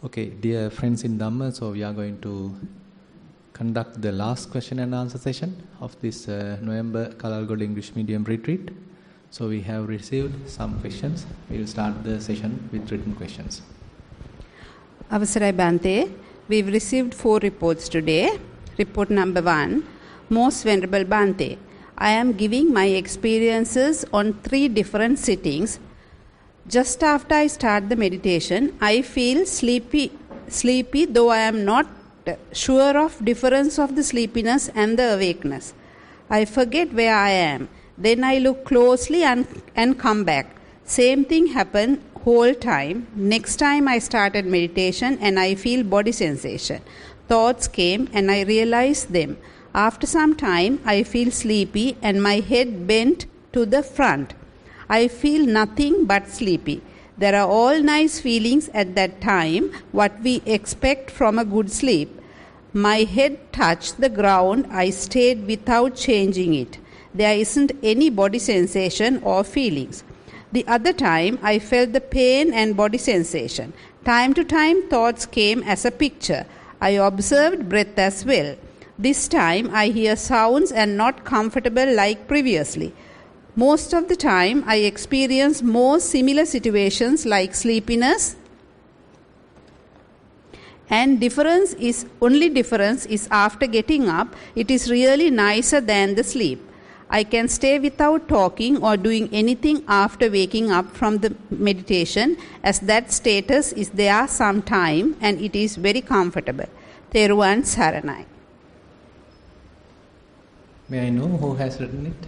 Okay, dear friends in Dhamma, so we are going to conduct the last question and answer session of this November Kalalgoda English Medium Retreat. So we have received some questions. We will start the session with written questions. Avasarai Bhante, we've received 4 reports today. Report number 1, Most Venerable Bhante, I am giving my experiences on 3 different sittings. Just after I start the meditation, I feel sleepy though I am not sure of difference of the sleepiness and the awakeness. I forget where I am. Then I look closely and come back. Same thing happened whole time. Next time I started meditation and I feel body sensation. Thoughts came and I realized them. After some time I feel sleepy and my head bent to the front. I feel nothing but sleepy. There are all nice feelings at that time, what we expect from a good sleep. My head touched the ground. I stayed without changing it. There isn't any body sensation or feelings. The other time, I felt the pain and body sensation. Time to time, thoughts came as a picture. I observed breath as well. This time, I hear sounds and not comfortable like previously. Most of the time, I experience more similar situations like sleepiness. And difference is after getting up, it is really nicer than the sleep. I can stay without talking or doing anything after waking up from the meditation, as that status is there some time and it is very comfortable. Thero and Saranai. May I know who has written it?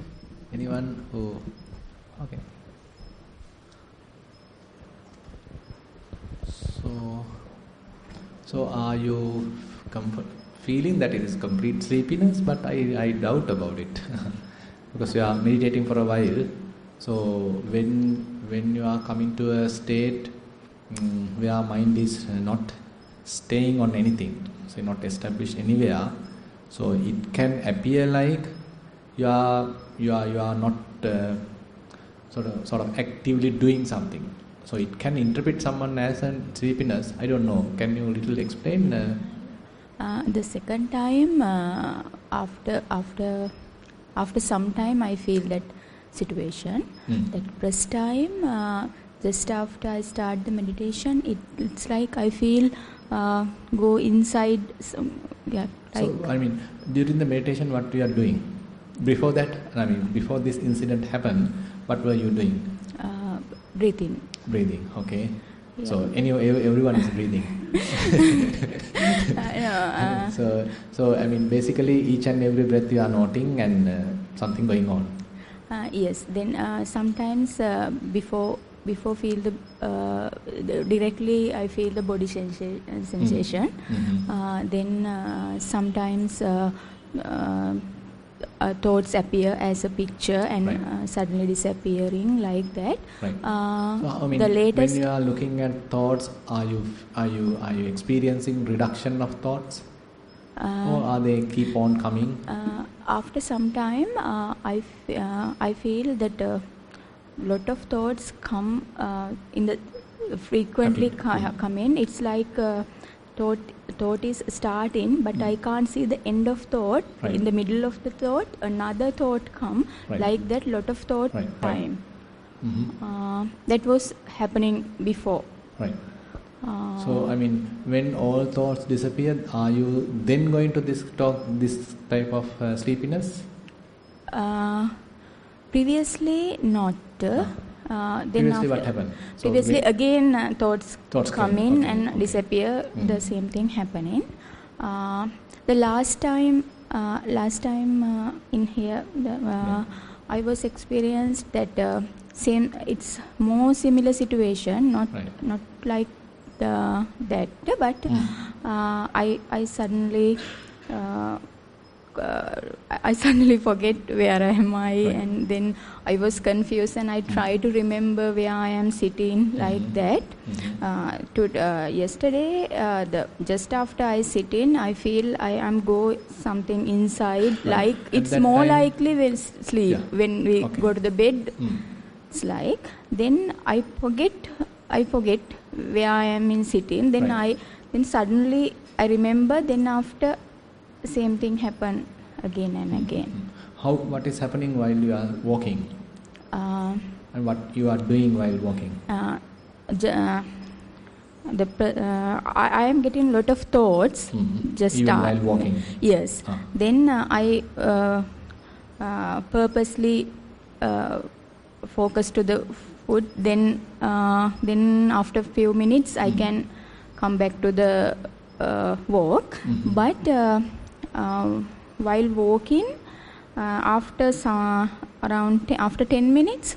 Anyone who... Okay. So are you feeling that it is complete sleepiness? But I doubt about it. Because you are meditating for a while. So when you are coming to a state where mind is not staying on anything, so not established anywhere, so it can appear like you are not sort of actively doing something. So it can interpret someone as a sleepiness. I don't know. Can you little explain? The second time, after some time, I feel that situation. That first time, just after I start the meditation, it's like I feel go inside. So I mean, during the meditation, what we are doing? Before that, before this incident happened, what were you doing? Breathing. Breathing, okay. Yeah. So anyway, everyone is breathing. So basically each and every breath you are noting and something going on. Yes. Then sometimes before feel the directly I feel the body sensation. Then sometimes thoughts appear as a picture and suddenly disappearing like that. Right. So the latest, when you are looking at thoughts, are you experiencing reduction of thoughts, or are they keep on coming? After some time, I feel that a lot of thoughts come in the frequently come in. It's like thought is starting, but I can't see the end of thought. Right. In the middle of the thought, another thought come. Right. Like that, lot of thought time. Right. That was happening before. Right. So when all thoughts disappear, are you then going to this type of sleepiness? Previously not. Previously what happened? Previously again thoughts come in and disappear. The same thing happening. The last time in here, I was experienced that same. It's more similar situation, not like that, but I suddenly. I suddenly forget where am I, and then I was confused and I tried to remember where I am sitting like that. Yesterday, just after I sit in, I feel I am go something inside, like it's more likely we'll sleep when we go to the bed. It's like then I forget where I am in sitting. Then then suddenly I remember. Then after, same thing happen again and again. What is happening while you are walking? And what you are doing while walking? I am getting a lot of thoughts. Just even while walking. Yes. Then I purposely focus to the foot. Then after few minutes I can come back to the walk. But while walking, after 10 minutes,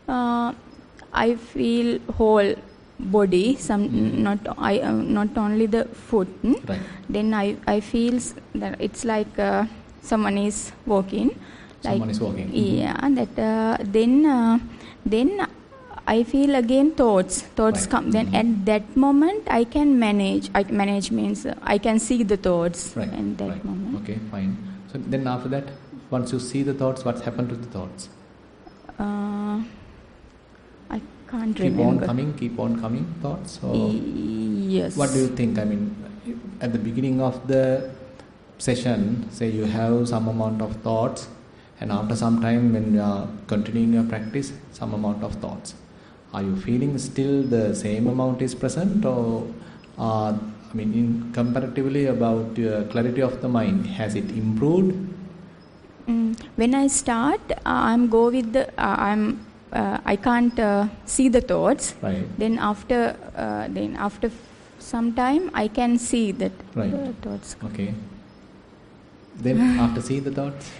I feel whole body. Not only the foot. Right. Then I feel that it's like someone is walking. Someone is walking. Yeah. That then I feel again thoughts come. Then at that moment I can manage. Manage means I can see the thoughts. Right. In that moment. Okay, fine. So then after that, once you see the thoughts, what's happened to the thoughts? I can't remember. Keep on coming thoughts? Or yes. What do you think? I mean, at the beginning of the session, say you have some amount of thoughts, and after some time when you are continuing your practice, some amount of thoughts. Are you feeling still the same amount is present, or comparatively about your clarity of the mind, has it improved? When I start, I'm go with the I can't see the thoughts. Right. Then after some time I can see that the thoughts. Okay. Then after seeing the thoughts?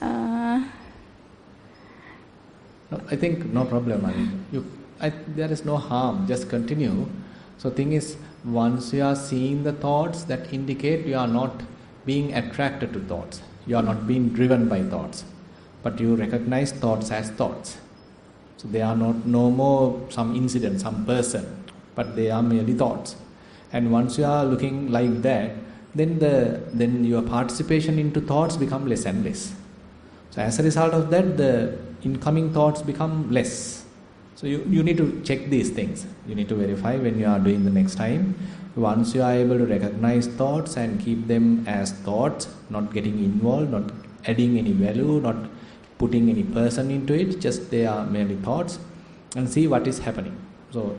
No, I think no problem. There is no harm. Just continue. So thing is, once you are seeing the thoughts, that indicate you are not being attracted to thoughts. You are not being driven by thoughts. But you recognize thoughts as thoughts. So they are no more some incident, some person, but they are merely thoughts. And once you are looking like that, then your participation into thoughts become less and less. So as a result of that, the incoming thoughts become less. So you need to check these things. You need to verify when you are doing the next time. Once you are able to recognize thoughts and keep them as thoughts, not getting involved, not adding any value, not putting any person into it, just they are merely thoughts, and see what is happening. So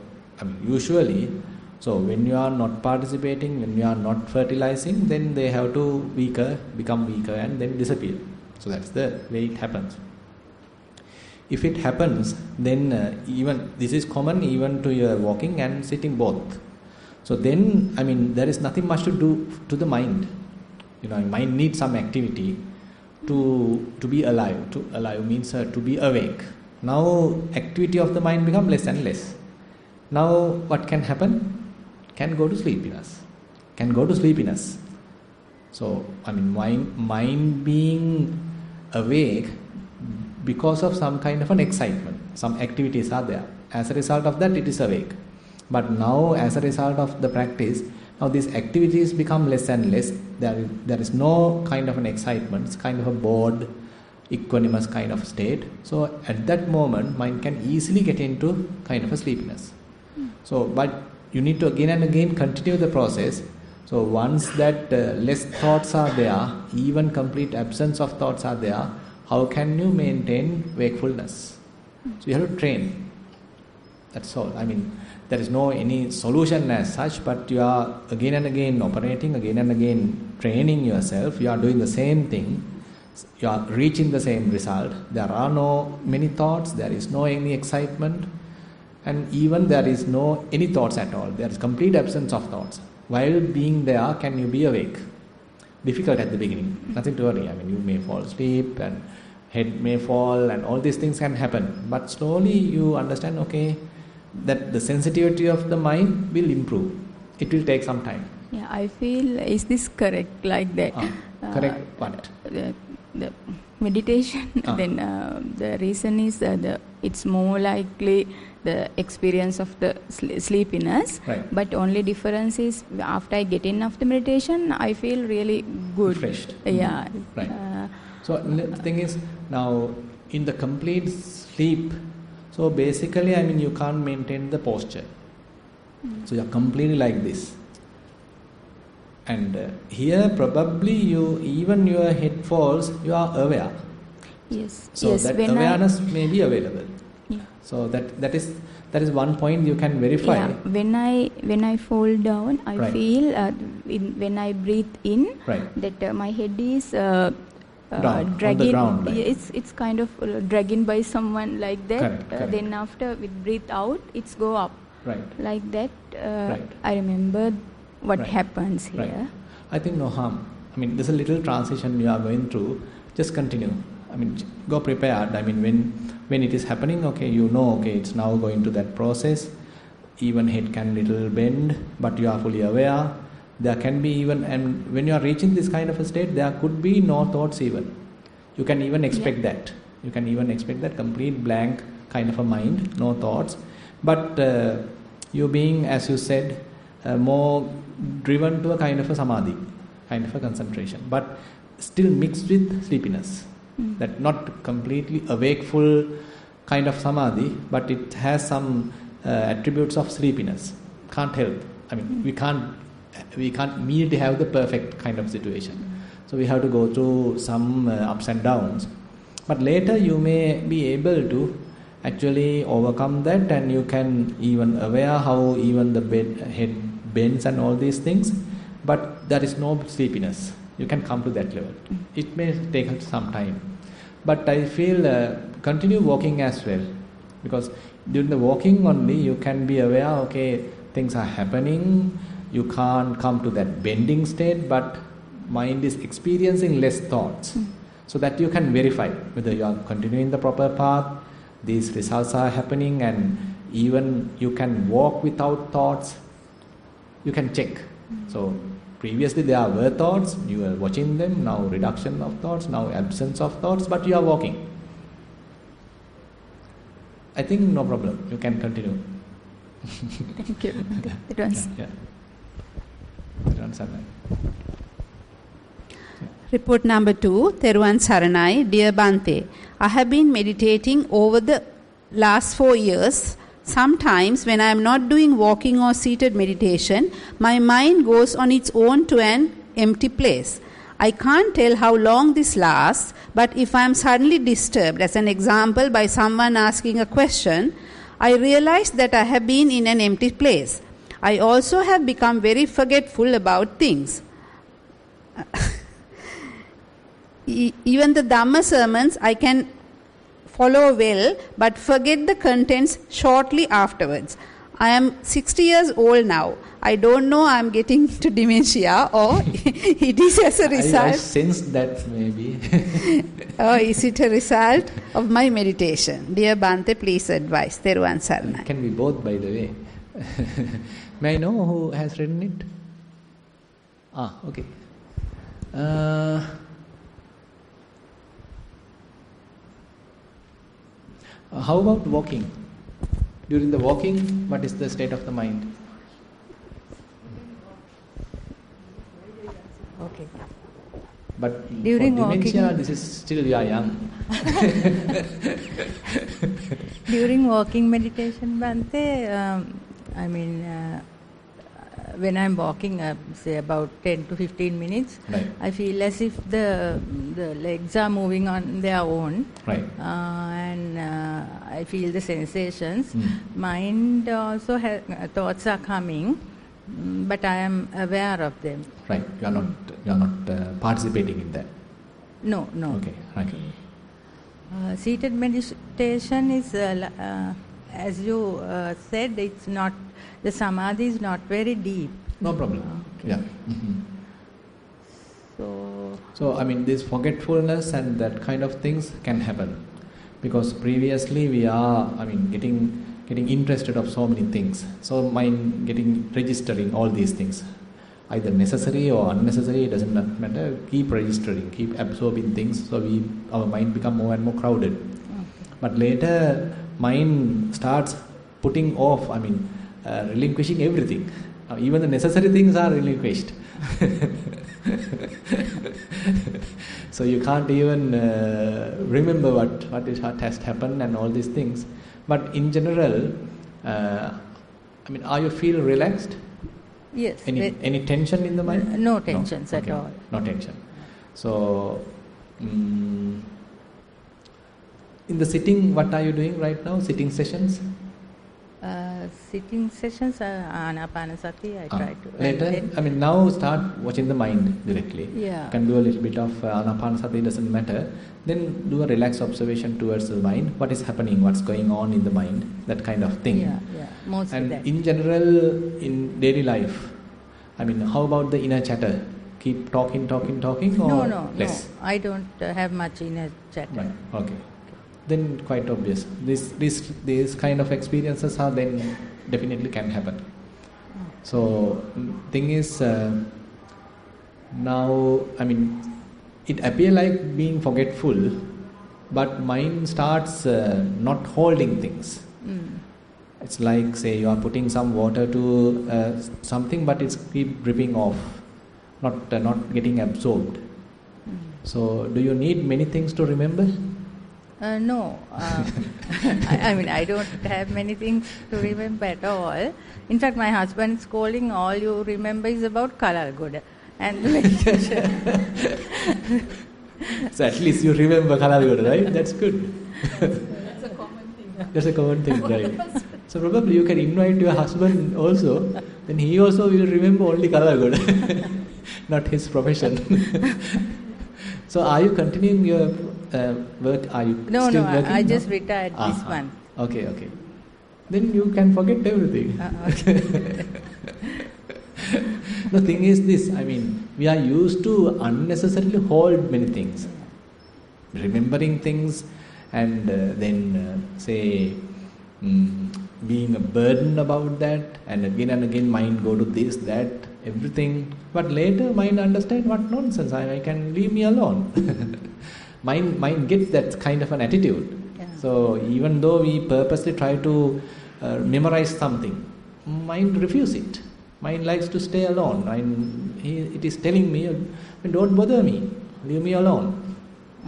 usually, so when you are not participating, when you are not fertilizing, then they have to become weaker and then disappear. So that's the way it happens. If it happens, then even this is common even to your walking and sitting both. So then, there is nothing much to do to the mind. Mind needs some activity to be alive. To alive means to be awake. Now activity of the mind becomes less and less. Now what can happen? Can go to sleepiness. So mind being awake because of some kind of an excitement. Some activities are there. As a result of that, it is awake. But now, as a result of the practice, now these activities become less and less. There is no kind of an excitement. It's kind of a bored, equanimous kind of state. So at that moment, mind can easily get into kind of a sleepiness. So, but you need to again and again continue the process. So once that less thoughts are there, even complete absence of thoughts are there, how can you maintain wakefulness? So you have to train. That's all. There is no any solution as such, but you are again and again operating, again and again training yourself. You are doing the same thing. You are reaching the same result. There are no many thoughts. There is no any excitement. And even there is no any thoughts at all. There is complete absence of thoughts. While being there, can you be awake? Difficult at the beginning. Nothing to worry. You may fall asleep and head may fall and all these things can happen. But slowly you understand, okay, that the sensitivity of the mind will improve. It will take some time. Yeah, I feel, is this correct like that? Correct what? The meditation, then the reason is it's more likely the experience of the sleepiness. Right. But only difference is after I get enough the meditation, I feel really good. Refreshed. Yeah. Right. So the thing is, now in the complete sleep, so basically, you can't maintain the posture. So you are completely like this. And here probably even your head falls, you are aware. Yes. So yes. that When awareness may be available. Yeah. So that is one point you can verify. Yeah. When I fall down, I Right. feel when I breathe in Right. that my head is Down, on the dragging. ground, like. It's kind of dragging by someone like that. Correct. Then after we breathe out, it's go up. Right. Like that. Right. I remember what Right. happens here. Right. I think no harm. I mean, there's a little transition you are going through. Just continue. I mean, go prepared. I mean, when it is happening, okay, okay, it's now going to that process. Even head can little bend, but you are fully aware. There can be even, and when you are reaching this kind of a state, there could be no thoughts even. You can even expect that. You can even expect that complete blank kind of a mind, no thoughts. But you being, as you said, more driven to a kind of a samadhi, kind of a concentration, but still mixed with sleepiness. That not completely awakeful kind of samadhi, but it has some attributes of sleepiness. Can't help. I mean, we can't immediately have the perfect kind of situation. So we have to go through some ups and downs. But later you may be able to actually overcome that, and you can even aware how even the head bends and all these things, but there is no sleepiness. You can come to that level. It may take some time, but I feel continue walking as well, because during the walking only you can be aware, okay, things are happening. You can't come to that bending state, but mind is experiencing less thoughts, so that you can verify whether you are continuing the proper path. These results are happening, and even you can walk without thoughts. You can check. So previously there were thoughts, you were watching them, now reduction of thoughts, now absence of thoughts, but you are walking. I think no problem, you can continue. Thank you. That was Report number 2, Theruvan Saranai, Dear Bhante, I have been meditating over the last 4 years. Sometimes when I am not doing walking or seated meditation, my mind goes on its own to an empty place. I can't tell how long this lasts, but if I am suddenly disturbed, as an example, by someone asking a question, I realize that I have been in an empty place. I also have become very forgetful about things. Even the Dhamma sermons I can follow well, but forget the contents shortly afterwards. I am 60 years old now. I don't know I am getting to dementia, or it is as a result. I sense that maybe. Or is it a result of my meditation? Dear Bhante, please advise. Theruvan Saranai. It can be both, by the way. May I know who has written it? Okay. How about walking? During the walking, what is the state of the mind? Okay. But During for dementia, walking, this is still you are young. During walking meditation, Bhante, when I'm walking, say about 10 to 15 minutes, Right. I feel as if the legs are moving on their own. Right. And I feel the sensations. Mind also thoughts are coming, but I am aware of them. Right. You are not participating in that. No. Okay. Right. Seated meditation is, as you said, it's not, the samadhi is not very deep. No problem. Okay. Yeah. So this forgetfulness and that kind of things can happen, because previously we are getting interested of so many things. So mind registering all these things, either necessary or unnecessary, it doesn't matter. Keep registering, keep absorbing things. So our mind become more and more crowded. Okay. But later mind starts putting off. Relinquishing everything. Even the necessary things are relinquished. So you can't even remember what has happened and all these things. But in general, I mean, are you feel relaxed? Yes. Any tension in the mind? No tensions No? at all. No tension. So, in the sitting, what are you doing right now? Sitting sessions? Sitting sessions, Anapanasati, I try to. Later, I mean, now start watching the mind directly. Yeah. You can do a little bit of Anapanasati, doesn't matter. Then do a relaxed observation towards the mind. What is happening? What's going on in the mind? That kind of thing. Yeah, mostly And that. in general, in daily life, I mean, how about the inner chatter? Keep talking, or No. less? I don't have much inner chatter. Right. Okay. Then quite obvious. These kind of experiences are then definitely can happen. So thing is, now, I mean, it appear like being forgetful, but mind starts not holding things. It's like, say, you are putting some water to something, but it's keep dripping off, not getting absorbed. So, do you need many things to remember? No. I mean, I don't have many things to remember at all. In fact, my husband is calling, all you remember is about Kalalgoda and the meditation. So at least you remember Kalalgoda, right? That's good. That's a common thing. That's a common thing, right? So probably you can invite your husband also, then he also will remember only Kalalgoda, not his profession. So are you continuing your work? Are you No, still working? I just retired this Uh-huh. month. Okay. Then you can forget everything. The thing is this, I mean, we are used to unnecessarily hold many things. Remembering things and then say being a burden about that, and again mind go to this, that, everything. But later mind understand what nonsense, I can leave me alone. mind gets that kind of an attitude. Yeah. So even though we purposely try to memorize something, mind refuses it. Mind likes to stay alone. It is telling me, don't bother me, leave me alone.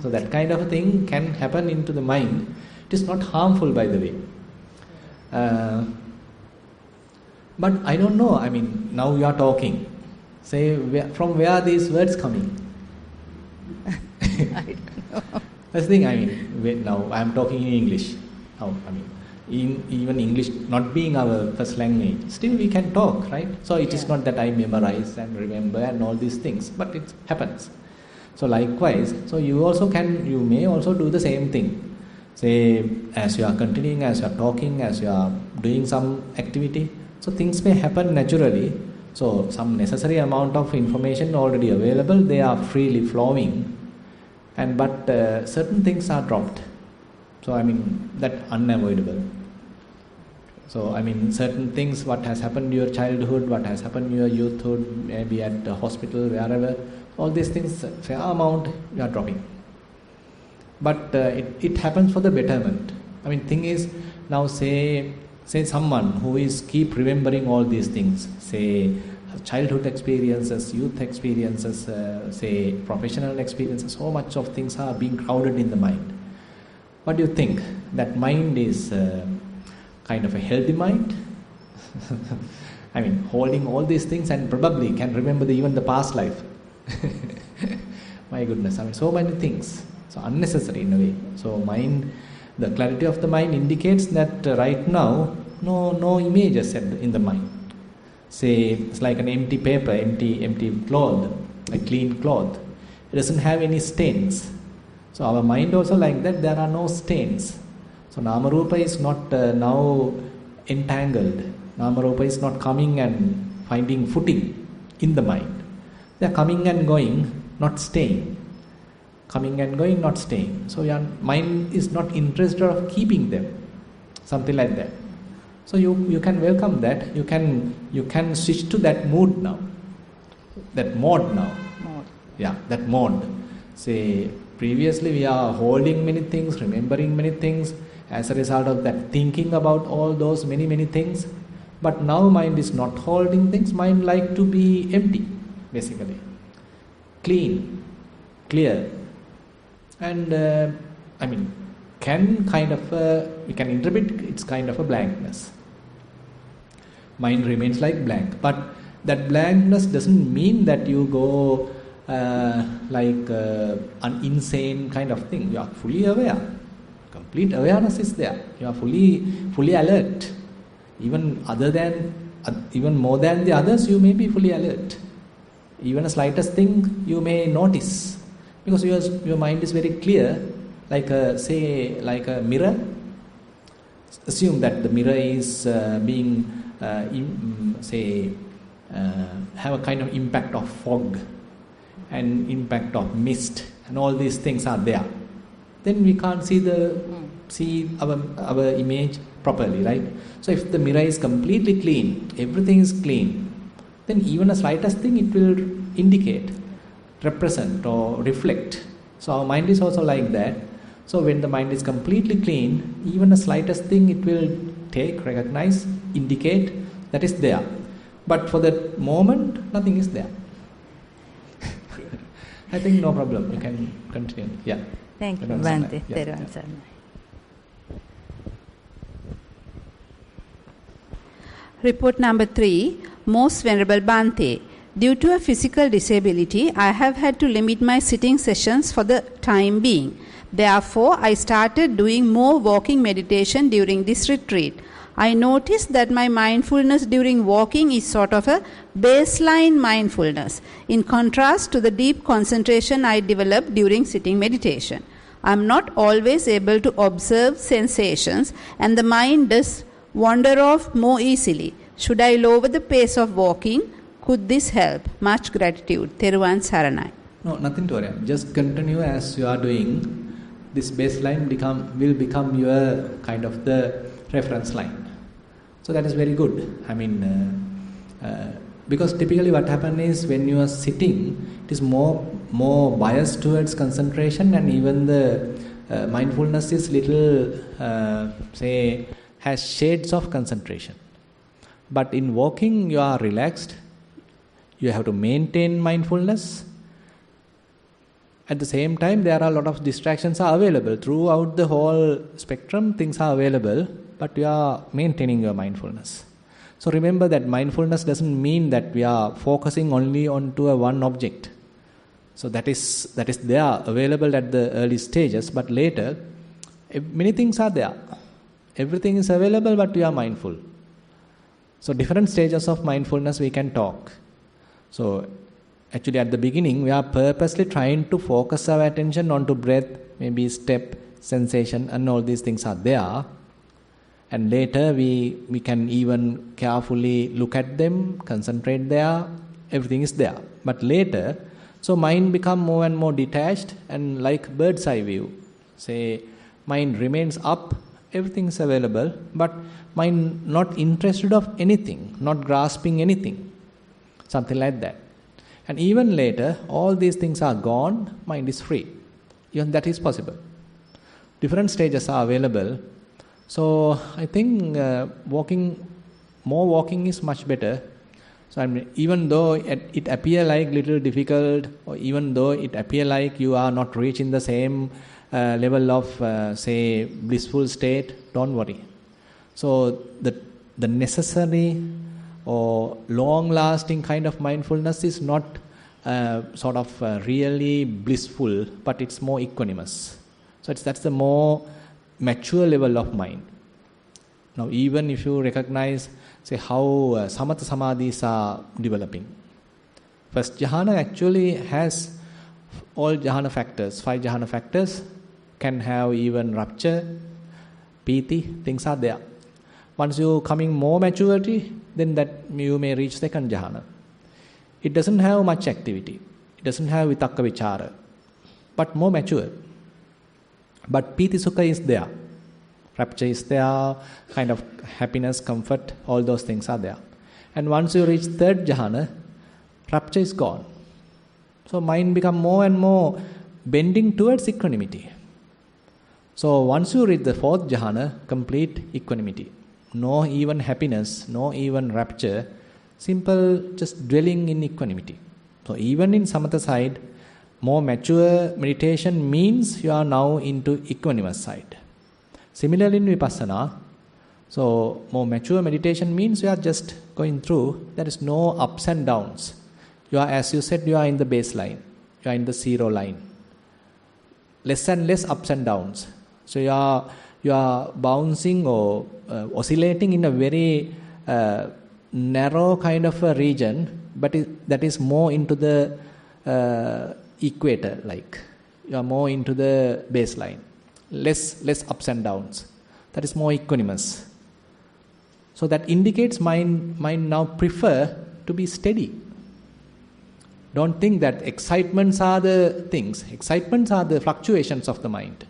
So that kind of a thing can happen into the mind. It is not harmful, by the way. But I don't know, I mean, now you are talking. Say, from where are these words coming? I don't know. That's the thing, I mean, now I am talking in English. Now, I mean, even English not being our first language, still we can talk, right? So it is not that I memorize and remember and all these things, but it happens. So likewise, so you may also do the same thing. Say, as you are continuing, as you are talking, as you are doing some activity, so things may happen naturally. So some necessary amount of information already available, they are freely flowing, but certain things are dropped. So I mean, that unavoidable. So I mean, certain things, what has happened in your childhood, what has happened in your youthhood, maybe at the hospital, wherever, all these things, fair amount, you are dropping. But it happens for the betterment. I mean, thing is, now say someone who is keep remembering all these things, say childhood experiences, youth experiences, say professional experiences, so much of things are being crowded in the mind. What do you think? That mind is kind of a healthy mind? I mean, holding all these things and probably can remember even the past life. My goodness, I mean, so many things. So unnecessary in a way. So mind, the clarity of the mind indicates that right now, no images in the mind. Say, it's like an empty paper, empty cloth, a clean cloth. It doesn't have any stains. So our mind also like that, there are no stains. So Namarupa is not now entangled. Namarupa is not coming and finding footing in the mind. They are coming and going, not staying. Coming and going, not staying. So your mind is not interested of keeping them. Something like that. So you can welcome that. You can switch to that mood now. That mode now. Yeah, that mode. Say, previously we are holding many things, remembering many things, as a result of that thinking about all those many things. But now mind is not holding things, mind like to be empty, basically. Clean, clear. And I mean, we can interpret it's kind of a blankness. Mind remains like blank. But that blankness doesn't mean that you go like an insane kind of thing. You are fully aware. Complete awareness is there. You are fully alert. Even more than the others, you may be fully alert. Even the slightest thing you may notice, because your mind is very clear, like a mirror. Assume that the mirror is have a kind of impact of fog and impact of mist, and all these things are there. Then we can't see our image properly, right? So if the mirror is completely clean, everything is clean, then even the slightest thing it will indicate, represent or reflect. So our mind is also like that. So when the mind is completely clean, even the slightest thing it will take, recognize, indicate that is there. But for that moment, nothing is there. I think no problem. You can continue. Yeah. Thank you, Bhante. Thero and Sarna. Report number 3. Most Venerable Bhante, due to a physical disability, I have had to limit my sitting sessions for the time being. Therefore, I started doing more walking meditation during this retreat. I noticed that my mindfulness during walking is sort of a baseline mindfulness, in contrast to the deep concentration I developed during sitting meditation. I am not always able to observe sensations, and the mind does wander off more easily. Should I lower the pace of walking? Could this help? Much gratitude. Theruvan Saranai. No, nothing to worry. Just continue as you are doing. This baseline will become your kind of the reference line. So that is very good. I mean, because typically what happens is when you are sitting, it is more biased towards concentration, and even the mindfulness is little, has shades of concentration. But in walking, you are relaxed. You have to maintain mindfulness. At the same time, there are a lot of distractions are available. Throughout the whole spectrum, things are available, but you are maintaining your mindfulness. So remember that mindfulness doesn't mean that we are focusing only onto one object. So that is there, available at the early stages, but later, many things are there. Everything is available, but we are mindful. So different stages of mindfulness we can talk. So actually at the beginning, we are purposely trying to focus our attention onto breath, maybe step, sensation, and all these things are there. And later we can even carefully look at them, concentrate there, everything is there. But later, so mind become more and more detached, and like bird's eye view. Say, mind remains up, everything is available, but mind not interested of anything, not grasping anything. Something like that. And even later, all these things are gone, mind is free. Even that is possible. Different stages are available. So I think more walking is much better. So I mean, even though it appear like little difficult, or even though it appear like you are not reaching the same level of say blissful state, don't worry. So the necessary or long-lasting kind of mindfulness is not really blissful, but it's more equanimous. So that's the more mature level of mind. Now, even if you recognize, say, how samatha samadhis are developing. First jhana actually has all jhana factors, 5 jhana factors, can have even rapture, piti, things are there. Once you coming more maturity, then that you may reach second jhana. It doesn't have much activity. It doesn't have vitakka vichara, but more mature. But piti sukha is there. Rapture is there, kind of happiness, comfort, all those things are there. And once you reach third jhana, rapture is gone. So mind become more and more bending towards equanimity. So once you reach the fourth jhana, complete equanimity. No even happiness, no even rapture, simple just dwelling in equanimity. So even in samatha side, more mature meditation means you are now into equanimous side. Similarly in Vipassana, So more mature meditation means you are just going through. There is no ups and downs. You are, as you said, you are in the baseline. You are in the zero line. Less and less ups and downs. So you are bouncing or oscillating in a very narrow kind of a region, but that is more into the equator. Like you are more into the baseline. Less ups and downs. That is more equanimous. So that indicates mind now prefer to be steady. Don't think that excitements are the things. Excitements are the fluctuations of the mind.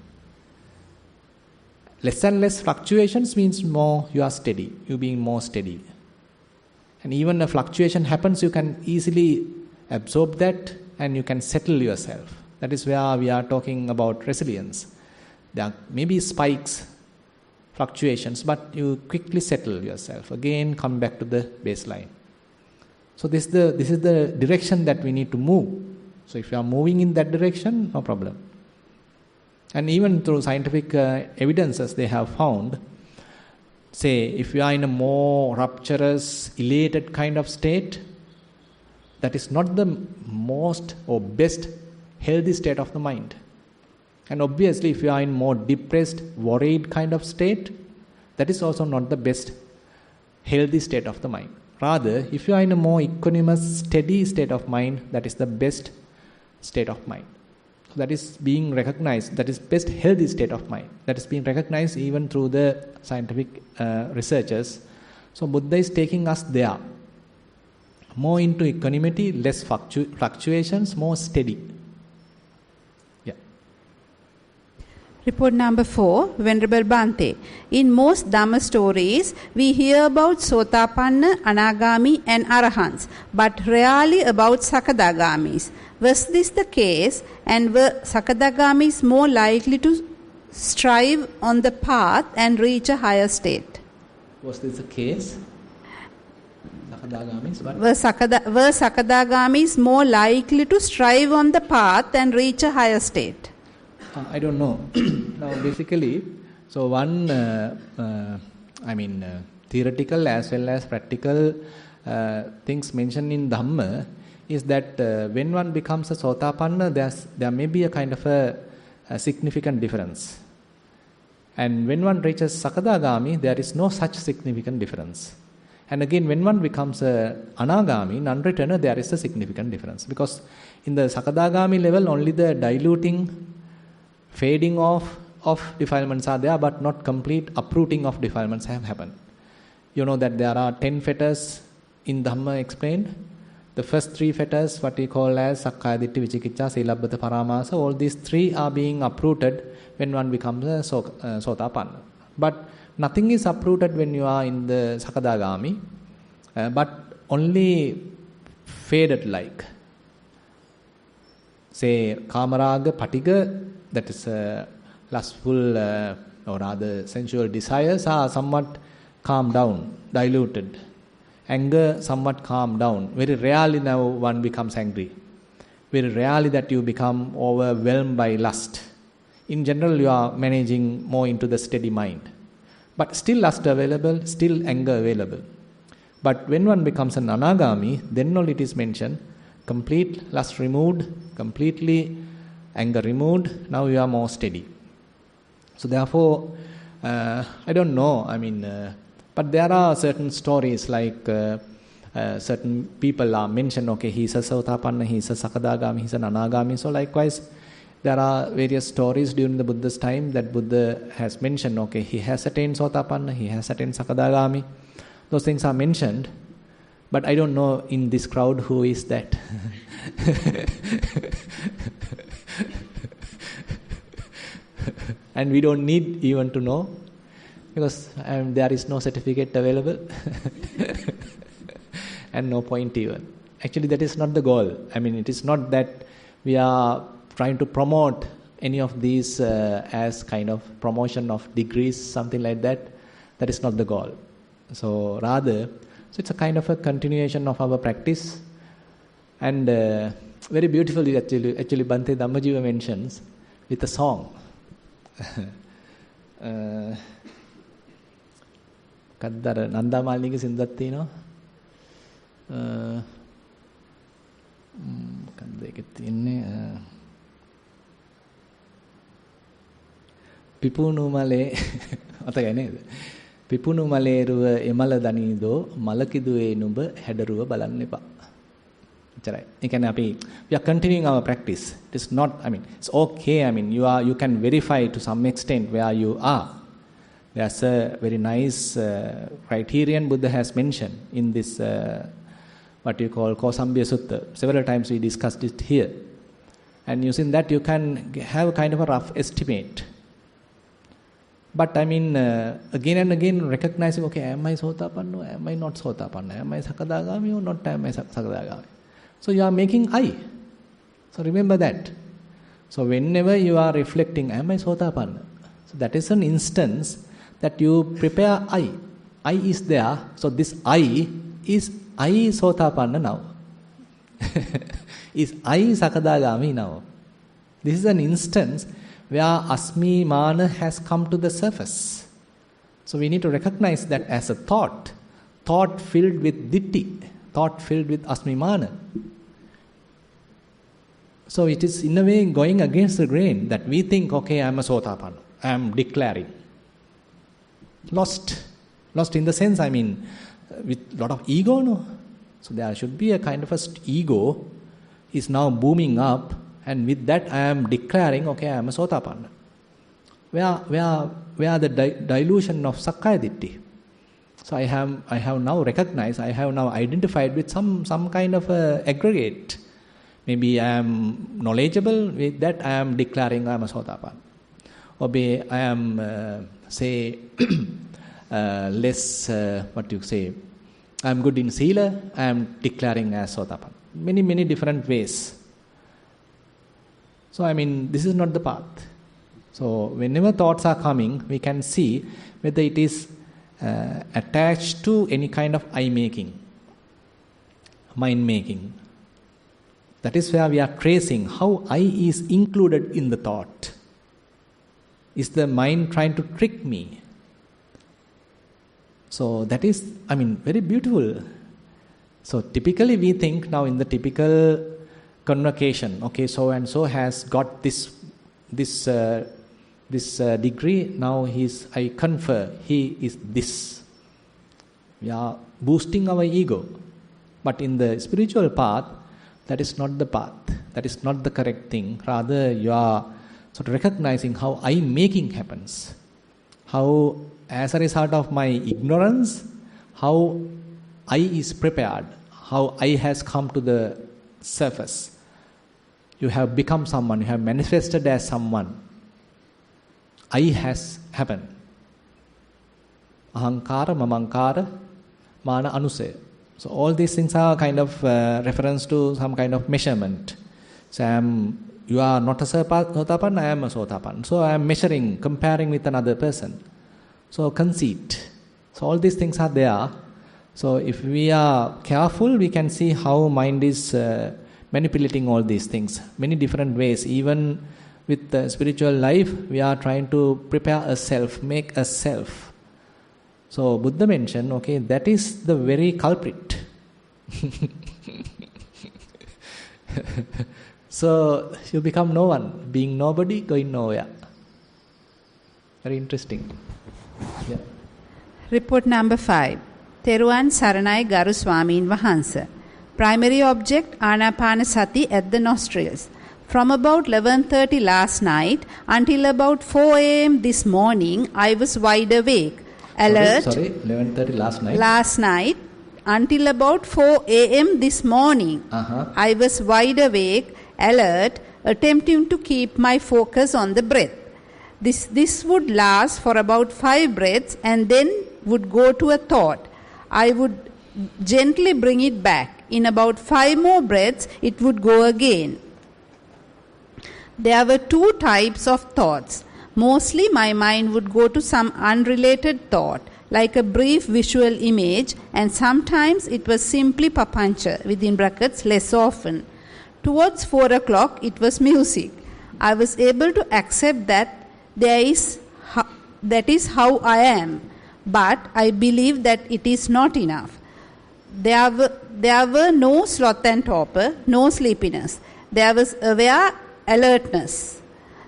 Less and less fluctuations means more you are steady. You being more steady. And even a fluctuation happens, you can easily absorb that and you can settle yourself. That is where we are talking about resilience. There may be spikes, fluctuations, but you quickly settle yourself. Again, come back to the baseline. So this is the direction that we need to move. So if you are moving in that direction, no problem. And even through scientific evidences, they have found, say, if you are in a more rapturous, elated kind of state, that is not the most or best healthy state of the mind. And obviously, if you are in more depressed, worried kind of state, that is also not the best healthy state of the mind. Rather, if you are in a more equanimous, steady state of mind, that is the best state of mind. So that is being recognized, that is best healthy state of mind. That is being recognized even through the scientific researchers. So Buddha is taking us there. More into equanimity, less fluctuations, more steady. Report number 4, Venerable Bhante. In most Dhamma stories, we hear about Sotapanna, Anagami and Arahants, but rarely about Sakadagamis. Was this the case, and were Sakadagamis more likely to strive on the path and reach a higher state? Was this the case? Sakadagamis, what? Were Sakadagamis more likely to strive on the path and reach a higher state? I don't know. Now, basically, so one, theoretical as well as practical things mentioned in Dhamma is that when one becomes a Sotapanna, there may be a kind of a significant difference. And when one reaches Sakadagami, there is no such significant difference. And again, when one becomes a Anagami, non-returner, there is a significant difference. Because in the Sakadagami level, only the diluting, fading off of defilements are there, but not complete uprooting of defilements have happened. You know that there are 10 fetters in Dhamma explained. The first 3 fetters, what we call as Sakkaya Ditti, Vicikicca, Silabbata, Paramasa, all these 3 are being uprooted when one becomes a Sotapanna. But nothing is uprooted when you are in the Sakadagami, but only faded like. Say, Kamaraga, Patiga, that is lustful or rather sensual desires are somewhat calmed down, diluted. Anger somewhat calmed down. Very rarely now one becomes angry. Very rarely that you become overwhelmed by lust. In general, you are managing more into the steady mind. But still lust available, still anger available. But when one becomes an Anagami, then only it is mentioned, complete lust removed, completely anger removed, now you are more steady. So therefore, I don't know, but there are certain stories like certain people are mentioned, okay, he is a Sotapanna, he is a Sakadagami, he is an Anagami. So likewise, there are various stories during the Buddha's time that Buddha has mentioned, okay, he has attained Sotapanna, he has attained Sakadagami. Those things are mentioned, but I don't know in this crowd who is that. And we don't need even to know, because there is no certificate available and no point even. Actually, that is not the goal. It is not that we are trying to promote any of these as kind of promotion of degrees, something like that. That is not the goal. So rather, it's a kind of a continuation of our practice. And very beautifully actually Bhante Dhammajiva mentions with a song. කද්දර නන්දාමාලිනීගේ සින්දුවක් තියෙනවා. මොකක්ද ඒකේ තියෙන්නේ? පිපුණු මලේ අතගයි නේද? පිපුණු මලේරුව එමල දනීදෝ මලකිදුවේ නුඹ හැඩරුව බලන්න එපා. එච්චරයි. ඒ කියන්නේ අපි we are continuing our practice. It is not, I mean, it's okay. I mean, you can verify to some extent where you are. There's a very nice criterion Buddha has mentioned in this what you call Kosambya Sutta. Several times we discussed it here. And using that you can have kind of a rough estimate. But I mean, again and again recognizing, okay, am I Sotapanna? Am I not Sotapanna? Am I Sakadagami or not am I Sakadagami? So you are making I. So remember that. So whenever you are reflecting, am I Sotapanna? So that is an instance that you prepare I. I is there. So this I is I Sotapanna now. Is I Sakadagami now. This is an instance where Asmi Mana has come to the surface. So we need to recognize that as a thought filled with Ditti, thought filled with Asmi Mana. So it is in a way going against the grain that we think, okay, I am a Sotapanna, I am declaring. Lost in the sense, I mean, with a lot of ego, no? So there should be a kind of a ego is now booming up, and with that I am declaring, okay, I am a Sotapanna. Where the dilution of Sakkaya Ditti. So I have now recognized, I have now identified with some kind of aggregate. Maybe I am knowledgeable, with that I am declaring I am a Sotapanna. Or I am, say, less, what you say, I am good in Sila, I am declaring as Sotapanna. Many different ways. So I mean, this is not the path. So whenever thoughts are coming, we can see whether it is attached to any kind of I-making, mind-making. That is where we are tracing how I is included in the thought. Is the mind trying to trick me? So that is, I mean, very beautiful. So typically we think now in the typical convocation, okay, so and so has got this degree, now I confer, he is this. We are boosting our ego. But in the spiritual path, that is not the path. That is not the correct thing. Rather, you are sort of recognizing how I-making happens. How, as a result of my ignorance, how I is prepared. How I has come to the surface. You have become someone. You have manifested as someone. I has happened. Ahankara, mamankara, mana anusaya. So all these things are kind of reference to some kind of measurement. So you are not a Sotapanna, I am a Sotapanna. So I am measuring, comparing with another person. So conceit. So all these things are there. So if we are careful, we can see how mind is manipulating all these things. Many different ways. Even with the spiritual life, we are trying to prepare a self, make a self. So Buddha mentioned, okay, that is the very culprit. So you become no one, being nobody, going nowhere. Very interesting. Yeah. Report number 5. Theruwan Saranai Garu Swamin Vahansa. Primary object, Anapanasati at the nostrils. From about 11:30 last night until about 4 a.m. this morning, I was wide awake, alert. Sorry, 11:30 last night? Last night until about 4 a.m. this morning. I was wide awake, alert, attempting to keep my focus on the breath. This would last for about 5 breaths and then would go to a thought. I would gently bring it back. In about 5 more breaths, it would go again. There were 2 types of thoughts. Mostly my mind would go to some unrelated thought, like a brief visual image, and sometimes it was simply papancha, within brackets, less often. Towards 4 o'clock, it was music. I was able to accept that that is how I am. but I believe that it is not enough. There were no sloth and torpor, no sleepiness. There was aware alertness.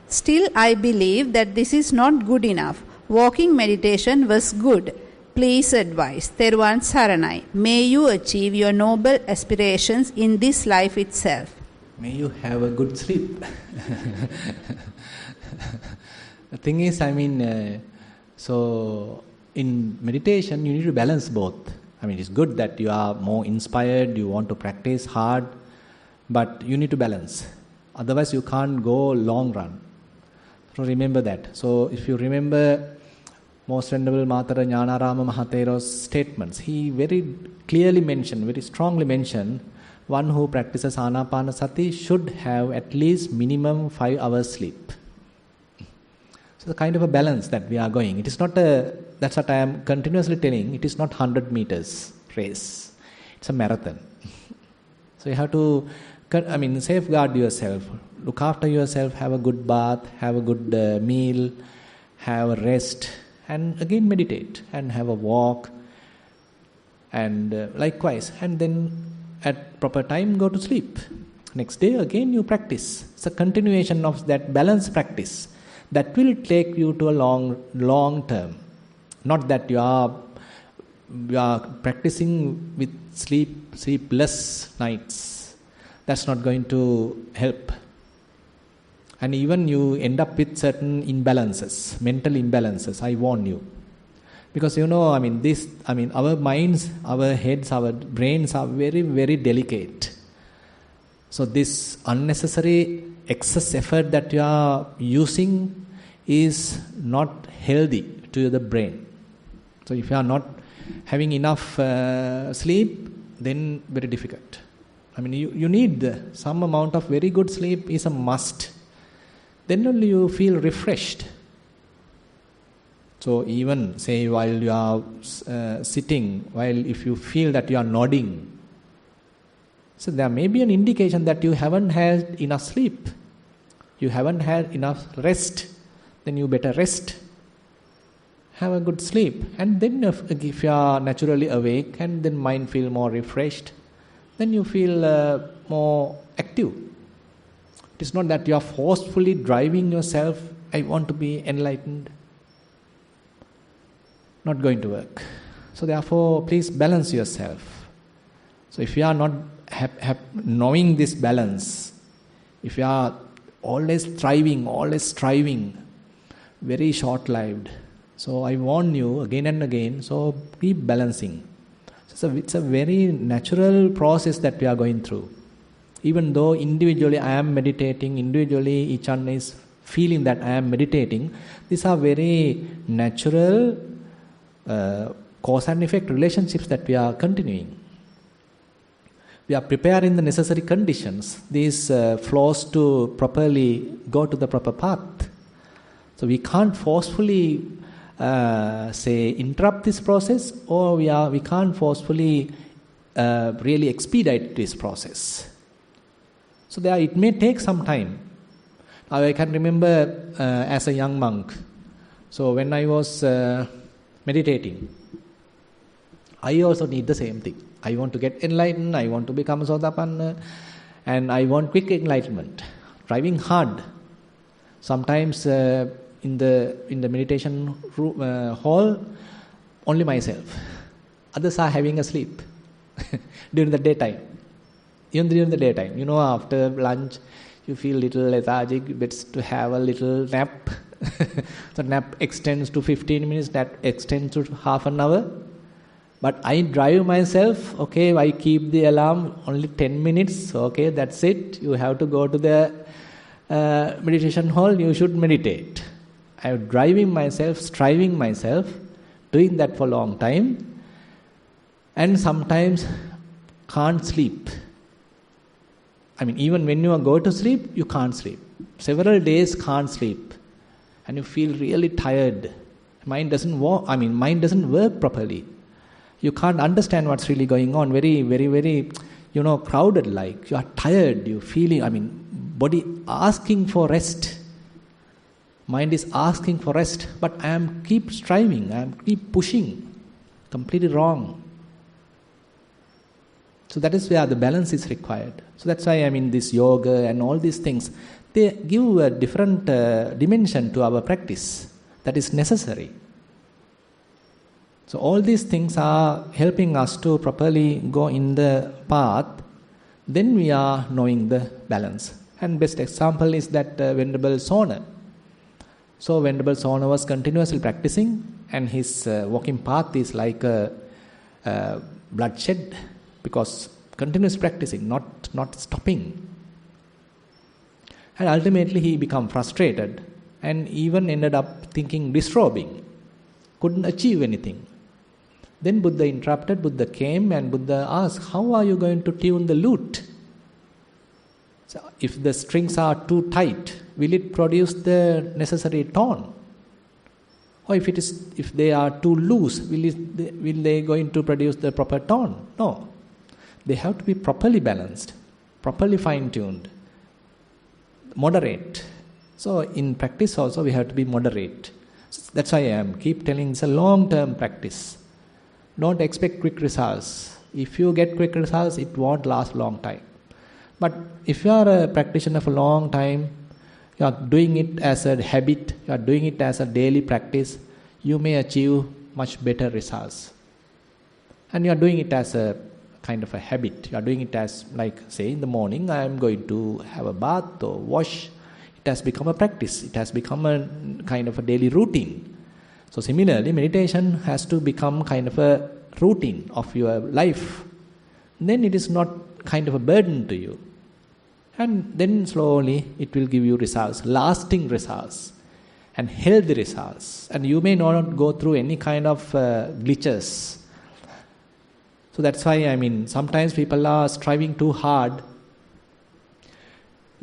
Still, I believe that this is not good enough. Walking meditation was good. Please advise. Theruvan Saranai. May you achieve your noble aspirations in this life itself. May you have a good sleep. The thing is, so in meditation, you need to balance both. It's good that you are more inspired, you want to practice hard, but you need to balance. Otherwise, you can't go long run. So remember that. So if you remember Most Venerable Matara Jnanarama Mahathero's statements, he very clearly mentioned, very strongly mentioned, one who practices Anapanasati should have at least minimum 5 hours sleep. So the kind of a balance that we are going. It is not that's what I am continuously telling, it is not 100 meters race. It's a marathon. So you have to, safeguard yourself, look after yourself, have a good bath, have a good meal, have a rest, and again meditate, and have a walk, and likewise, and then at proper time go to sleep. Next day again you practice. It's a continuation of that balanced practice that will take you to a long term. Not that you are practicing with sleepless nights. That's not going to help. And even you end up with certain imbalances, mental imbalances, I warn you. Because our minds, our heads, our brains are very, very delicate. So this unnecessary excess effort that you are using is not healthy to the brain. So if you are not having enough sleep, then very difficult. You need some amount of very good sleep is a must. Then only you feel refreshed. So even say while you are sitting, if you feel that you are nodding, so there may be an indication that you haven't had enough sleep. You haven't had enough rest. Then you better rest. Have a good sleep. And then if you are naturally awake and then mind feel more refreshed, then you feel more active. It is not that you are forcefully driving yourself, I want to be enlightened. Not going to work. So therefore, please balance yourself. So if you are not knowing this balance, if you are always striving, very short-lived. So I warn you again and again, so keep balancing. So it's a very natural process that we are going through. Even though individually I am meditating, individually each one is feeling that I am meditating, these are very natural cause and effect relationships that we are continuing. We are preparing the necessary conditions, these flows to properly go to the proper path. So we can't forcefully interrupt this process, or we can't forcefully really expedite this process. So it may take some time. Now I can remember as a young monk, so when I was meditating, I also need the same thing. I want to get enlightened, I want to become Sotapanna, and I want quick enlightenment. Driving hard. Sometimes in the meditation hall, only myself. Others are having a sleep during the daytime. Even during the daytime, after lunch, you feel little lethargic, best to have a little nap. So nap extends to 15 minutes, that extends to half an hour. But I drive myself, I keep the alarm only 10 minutes, that's it. You have to go to the meditation hall, you should meditate. I am driving myself, striving myself, doing that for a long time. And sometimes can't sleep. Even when you go to sleep, you can't sleep. Several days can't sleep. And you feel really tired. Mind doesn't work properly. You can't understand what's really going on. Very, very, very, crowded like. You are tired. You feeling, body asking for rest. Mind is asking for rest, but I am keep striving, I am keep pushing. Completely wrong. So that is where the balance is required. So that's why this yoga and all these things, they give a different dimension to our practice that is necessary. So all these things are helping us to properly go in the path. Then we are knowing the balance. And best example is that Venerable Sona. So Venerable Sona was continuously practicing, and his walking path is like a bloodshed, because continuous practicing, not stopping. And ultimately he became frustrated and even ended up thinking disrobing, couldn't achieve anything. Then Buddha interrupted, Buddha came, and Buddha asked, how are you going to tune the lute? So if the strings are too tight, will it produce the necessary tone? Or if they are too loose, will they going to produce the proper tone? No. They have to be properly balanced, properly fine-tuned, moderate. So in practice also we have to be moderate. That's why I keep telling it's a long-term practice. Don't expect quick results. If you get quick results, it won't last a long time. But if you are a practitioner for a long time, you are doing it as a habit, you are doing it as a daily practice, you may achieve much better results. And you are doing it as a kind of a habit. You are doing it as, like, say, in the morning, I am going to have a bath or wash. It has become a practice. It has become a kind of a daily routine. So similarly, meditation has to become kind of a routine of your life. Then it is not kind of a burden to you. And then slowly it will give you results, lasting results and healthy results. And you may not go through any kind of glitches. So that's why, sometimes people are striving too hard,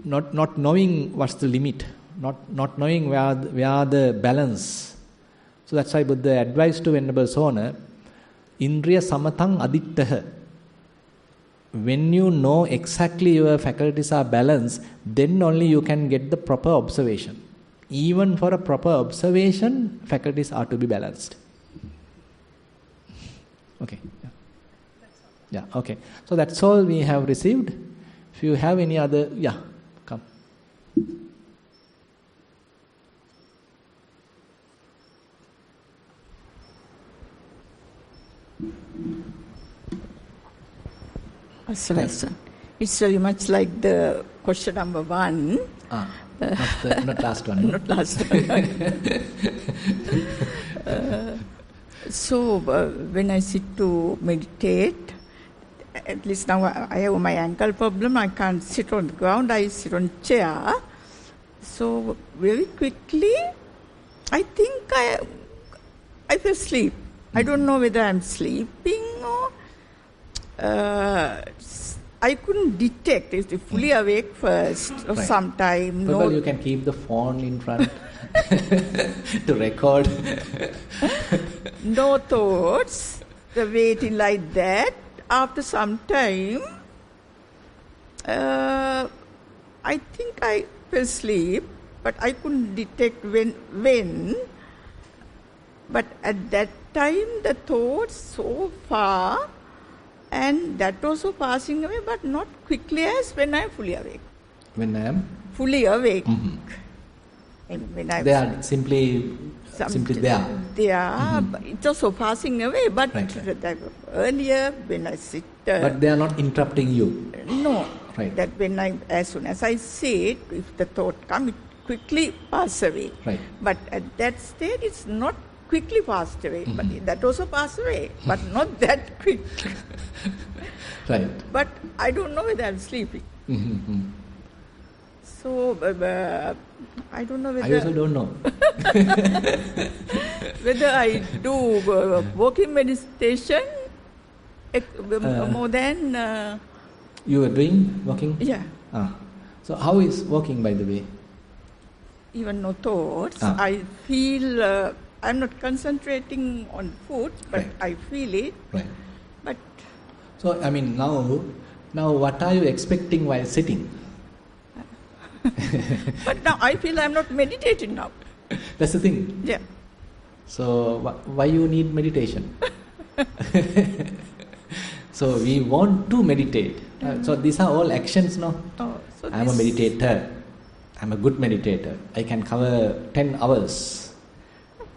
not knowing what's the limit, not knowing where the balance. So that's why Buddha advised to Venerable Sona, Indriya samatang adittaha. When you know exactly your faculties are balanced, then only you can get the proper observation. Even for a proper observation, faculties are to be balanced. Okay. Yeah, okay. So that's all we have received. If you have any other, come. It's very much like the question number 1. Not last one. Not last one. So when I sit to meditate, at least now I have my ankle problem, I can't sit on the ground, I sit on chair. So very quickly, I think I feel sleep. I don't know whether I'm sleeping or I couldn't detect. Is it fully awake first or right. sometime? Well, you can keep the phone in front to record. No thoughts, the waiting like that. After some time, I think I fell asleep, but I couldn't detect when. But at that time, the thoughts so far, and that also passing away, but not quickly as when I am fully awake. When I am? Fully awake. Mm-hmm. And when I they are simply there. They are, but it's also passing away. But right. Earlier, when I sit... but they are not interrupting you? No. Right. That as soon as I sit, if the thought comes, it quickly passes away. Right. But at that stage, it's not quickly passed away. Mm-hmm. But that also passed away. But not that quickly. Right. But I don't know whether I'm sleeping. Mm-hmm. So, I don't know whether... I also don't know. whether I do walking meditation more than... you are doing walking? Yeah. So how is walking, by the way? Even no thoughts. I feel... I'm not concentrating on food, but right. I feel it. Right. But... So, now what are you expecting while sitting? But now I feel I'm not meditating now. That's the thing. Yeah. So why you need meditation? So we want to meditate. So these are all actions, no? Oh, so I'm a meditator. I'm a good meditator. I can cover 10 hours.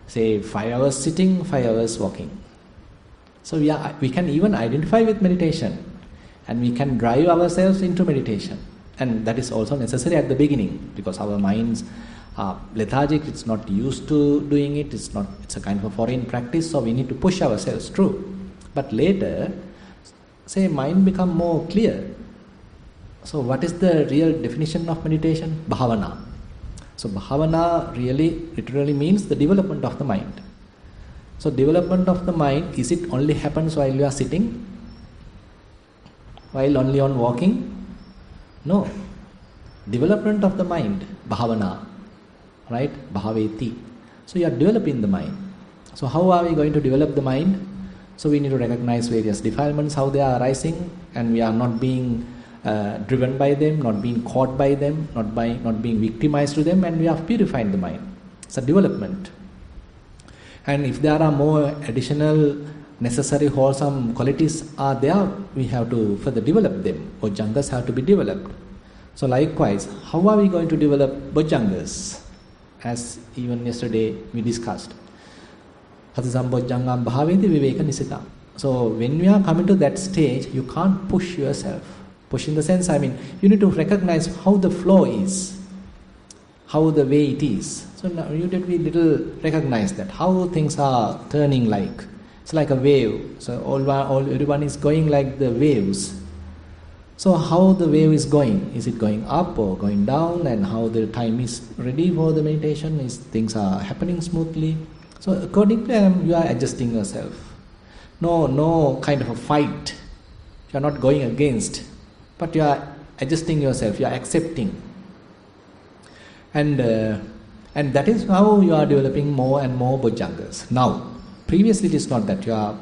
Say 5 hours sitting, 5 hours walking. So we can even identify with meditation. And we can drive ourselves into meditation. And that is also necessary at the beginning, because our minds are lethargic, it's not used to doing it, it's a kind of a foreign practice, so we need to push ourselves through. But later, say mind become more clear. So what is the real definition of meditation? Bhavana. So bhavana literally means the development of the mind. So development of the mind, is it only happens while you are sitting? While only on walking? No. Development of the mind, bhavana, right? Bhaveti. So you are developing the mind. So how are we going to develop the mind? So we need to recognize various defilements, how they are arising, and we are not being driven by them, not being caught by them, not being victimized to them, and we are purifying the mind. It's a development. And if there are more additional necessary wholesome qualities are there, we have to further develop them. Bojjhangas have to be developed. So likewise, how are we going to develop Bojjhangas? As even yesterday we discussed. Hatisambojjhangam bhaveti viveka nisitam. So when we are coming to that stage, you can't push yourself. Push in the sense, you need to recognize how the flow is, how the way it is. So now you need to be little recognize that, how things are turning like. It's like a wave. So everyone is going like the waves. So how the wave is going? Is it going up or going down? And how the time is ready for the meditation? Is things are happening smoothly? So accordingly, you are adjusting yourself. No kind of a fight. You are not going against, but you are adjusting yourself. You are accepting, and that is how you are developing more and more bojjhangas. Now, previously it is not that. You are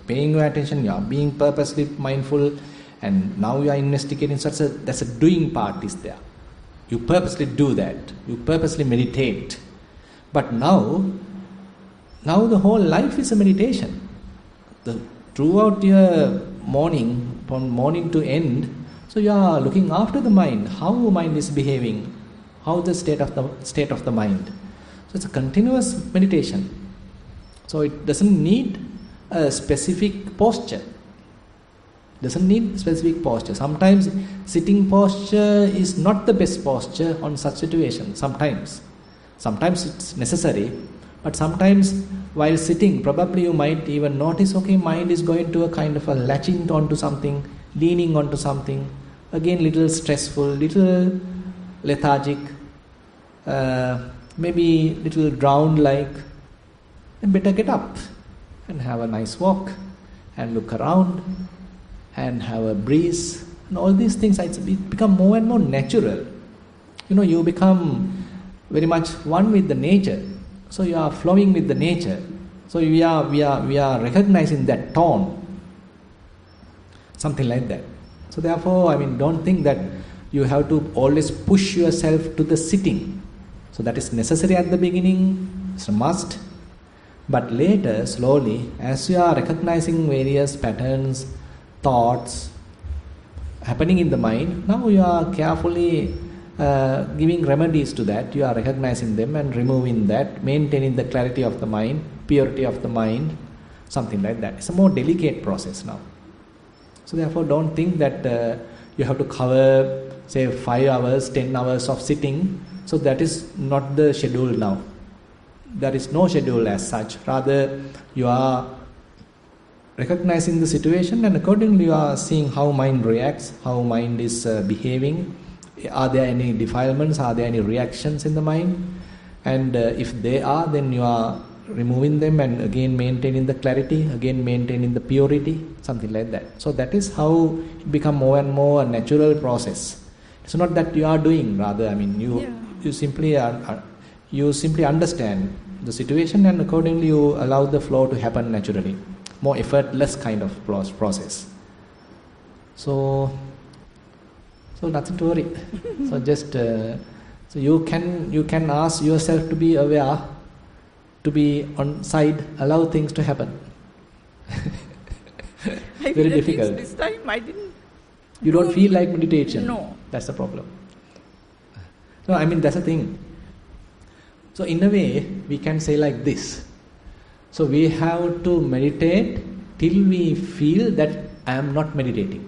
paying your attention. You are being purposely mindful, and now you are investigating. That's a doing part is there. You purposely do that. You purposely meditate. But now the whole life is a meditation. Throughout your morning, from morning to end, so you are looking after the mind, how the mind is behaving, how the state of the mind. So it's a continuous meditation. So it doesn't need a specific posture. Sometimes sitting posture is not the best posture on such situations. Sometimes it's necessary. But sometimes while sitting, probably you might even notice, mind is going to a kind of a latching onto something, leaning onto something, again little stressful, little lethargic, maybe little drowned like. Then better get up and have a nice walk and look around and have a breeze. And all these things, it become more and more natural. You become very much one with the nature. So you are flowing with the nature. So we are recognizing that tone. Something like that. So therefore, don't think that you have to always push yourself to the sitting. So that is necessary at the beginning. It's a must. But later, slowly, as you are recognizing various patterns, thoughts happening in the mind, now you are carefully giving remedies to that. You are recognizing them and removing that, maintaining the clarity of the mind, purity of the mind, something like that. It's a more delicate process now. So therefore, don't think that you have to cover, say, 5 hours, 10 hours of sitting. So that is not the schedule now. There is no schedule as such. Rather, you are recognizing the situation, and accordingly you are seeing how mind reacts, how mind is behaving. Are there any defilements? Are there any reactions in the mind? And if they are, then you are removing them and again maintaining the clarity, again maintaining the purity, something like that. So that is how it becomes more and more a natural process. It's not that you are doing, rather, you simply understand the situation, and accordingly you allow the flow to happen naturally. More effortless kind of process. So nothing to worry. So just so you can ask yourself to be aware to be on side, allow things to happen. Very difficult. This time I didn't. You don't feel like meditation. No. That's the problem. No, I mean, that's the thing. So in a way, we can say like this. So we have to meditate till we feel that I am not meditating.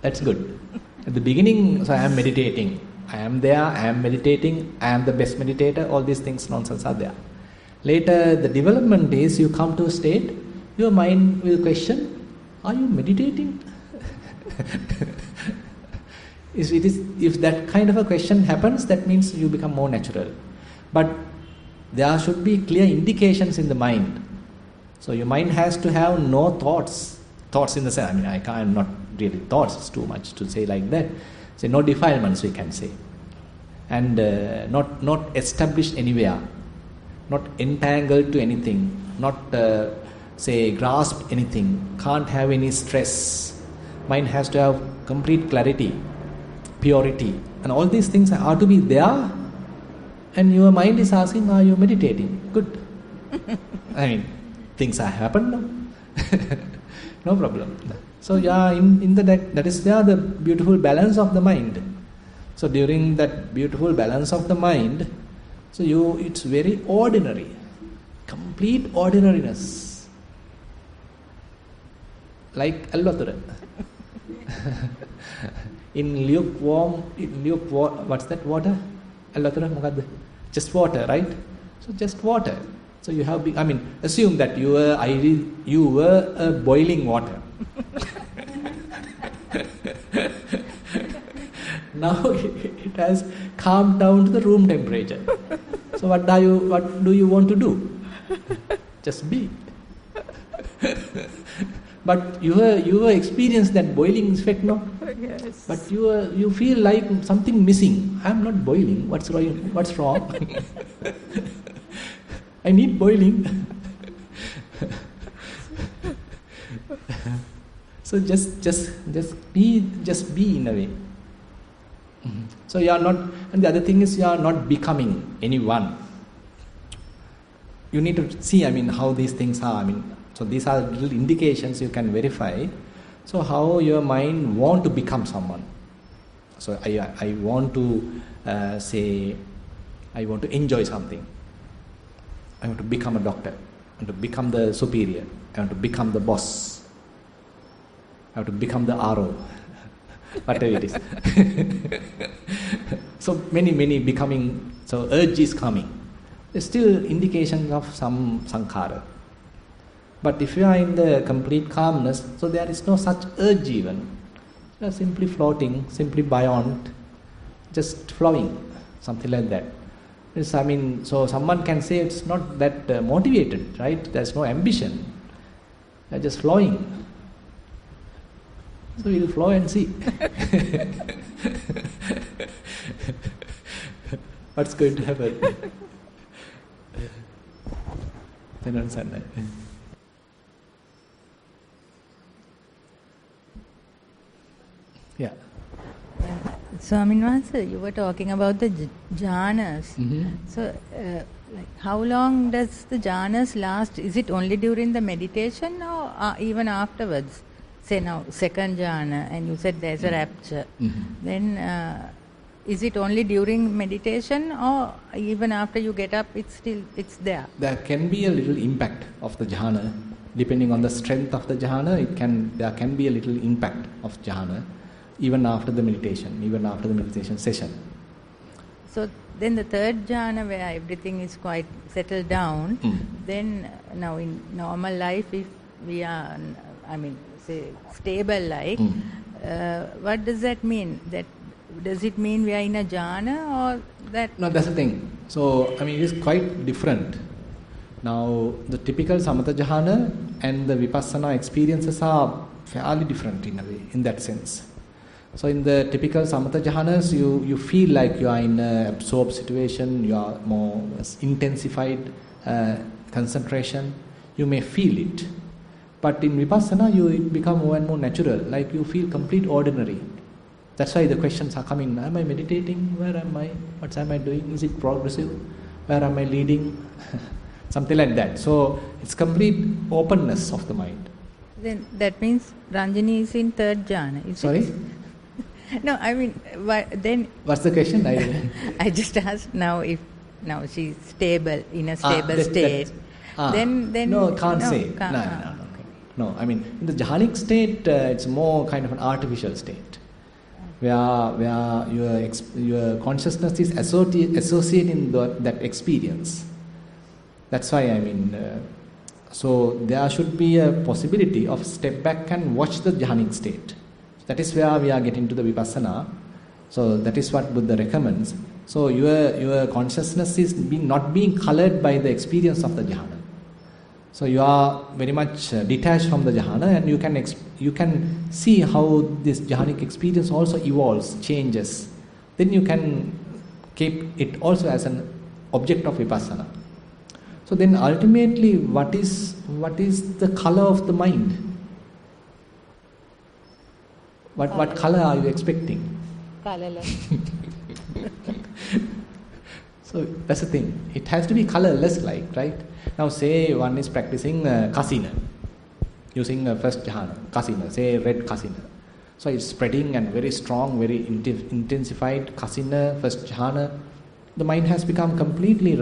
That's good. At the beginning, so I am meditating. I am there, I am meditating, I am the best meditator, all these things, nonsense are there. Later, the development is you come to a state, your mind will question, are you meditating? If that kind of a question happens, that means you become more natural. But there should be clear indications in the mind. So your mind has to have no thoughts. Thoughts in the sense, I can't, not really thoughts, it's too much to say like that. Say no defilements, we can say. And not established anywhere. Not entangled to anything. Not, say, grasp anything. Can't have any stress. Mind has to have complete clarity, purity. And all these things are to be there. And your mind is asking, are you meditating? Good. I mean, things have happened now. No problem. So yeah, in that is there the beautiful balance of the mind. So during that beautiful balance of the mind, so it's very ordinary, complete ordinariness, like alvatura. in lukewarm, what's that water? Alvatura mokadda? Just water, right? So just water. So you have, assume that you were boiling water. Now it has calmed down to the room temperature. So what do you want to do? Just be. But you experience that boiling effect, no? Yes. But you feel like something missing. I am not boiling. What's wrong? I need boiling. So just be in a way. So you are not, and the other thing is you are not becoming anyone. You need to see, how these things are. So these are little indications you can verify. So how your mind want to become someone. So I want to say, I want to enjoy something. I want to become a doctor. I want to become the superior. I want to become the boss. I want to become the RO. Whatever it is. So many becoming, so urge is coming. There's still indications of some sankhara. But if you are in the complete calmness, so there is no such urge even. You are simply floating, simply buoyant, just flowing, something like that. So someone can say it's not that motivated, right? There's no ambition. They're just flowing. So we'll flow and see. What's going to happen? Yeah. Swamin Wahanse, you were talking about the jhanas. Mm-hmm. So, how long does the jhanas last? Is it only during the meditation or even afterwards? Say now, second jhana, and you said there's a rapture. Mm-hmm. Then, is it only during meditation or even after you get up, it's there? There can be a little impact of the jhana. Depending on the strength of the jhana, there can be a little impact of jhana. Even after the meditation session. So then the third jhana where everything is quite settled down, then now in normal life if we are, say stable like, what does that mean? Does it mean we are in a jhana or that? No, that's the thing. So, it is quite different. Now, the typical samatha jhana and the vipassana experiences are fairly different in a way, in that sense. So in the typical samatha jhanas, you feel like you are in an absorbed situation, you are more intensified concentration, you may feel it. But in vipassana, it becomes more and more natural, like you feel complete ordinary. That's why the questions are coming. Am I meditating? Where am I? What am I doing? Is it progressive? Where am I leading? Something like that. So it's complete openness of the mind. Then that means Ranjani is in third jhana, is Sorry? it? No, I mean, then... What's the question? I just asked now if now she's stable, in a stable state. Then no, can't say. No, I mean, in the jhanic state, it's more kind of an artificial state, where your consciousness is associating that experience. That's why, I mean, so there should be a possibility of step back and watch the jhanic state. That is where we are getting to the Vipassana. So that is what Buddha recommends. So your consciousness is not being colored by the experience of the jhana. So you are very much detached from the jhana, and you can see how this jhanic experience also evolves, changes. Then you can keep it also as an object of Vipassana. So then ultimately, what is the color of the mind? What color are you expecting? Colorless. So that's the thing. It has to be colorless, right? Now say one is practicing kasina, using first jhana, kasina, say red kasina. So it's spreading and very strong, very intensified kasina, first jhana. The mind has become completely